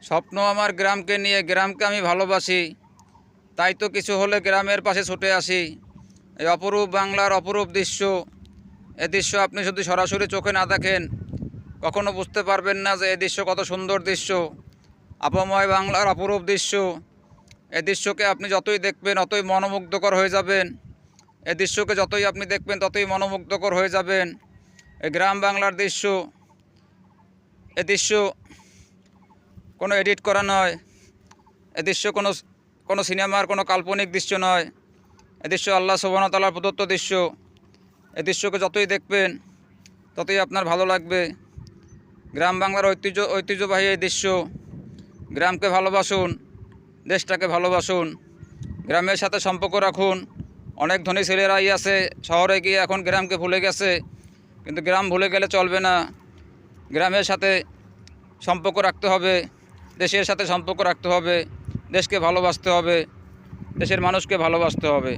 স্বপ্ন আমার গ্রামকে নিয়ে, গ্রামকে আমি ভালোবাসি। তাই তো কিছু হলে গ্রামের পাশে ছুটে আসি। এই অপরূপ বাংলার অপরূপ দৃশ্য, এ দৃশ্য আপনি যদি সরাসরি চোখে না দেখেন কখনো বুঝতে পারবেন না যে এই দৃশ্য কত সুন্দর দৃশ্য। আবহাওয়ায় বাংলার অপরূপ দৃশ্য। এই দৃশ্যকে আপনি যতই দেখবেন ততই মনোমুগ্ধকর হয়ে যাবেন। এই দৃশ্যকে যতই আপনি দেখবেন ততই মনোমুগ্ধকর হয়ে যাবেন। এই গ্রাম বাংলার দৃশ্য, এ দৃশ্য কোনো এডিট করা নয়। এ দৃশ্য কোনো সিনেমার কোনো কাল্পনিক দৃশ্য নয়। এ দৃশ্য আল্লাহ সুবহানাহু ওয়া তাআলার প্রদত্ত দৃশ্য। এ দৃশ্যকে যতই দেখবেন ততই আপনার ভালো লাগবে। গ্রাম বাংলার ঐতিহ্যবাহী এই দৃশ্য। গ্রামকে ভালোবাসুন, দেশটাকে ভালোবাসুন, গ্রামের সাথে সম্পর্ক রাখুন। অনেক ধনী ছেলেরাই আছে শহরে গিয়ে এখন গ্রামকে ভুলে গেছে, কিন্তু গ্রাম ভুলে গেলে চলবে না। গ্রামের সাথে সম্পর্ক রাখতে হবে, দেশের সাথে সম্পর্ক রাখতে হবে, দেশকে ভালোবাসতে হবে, দেশের মানুষকে ভালোবাসতে হবে।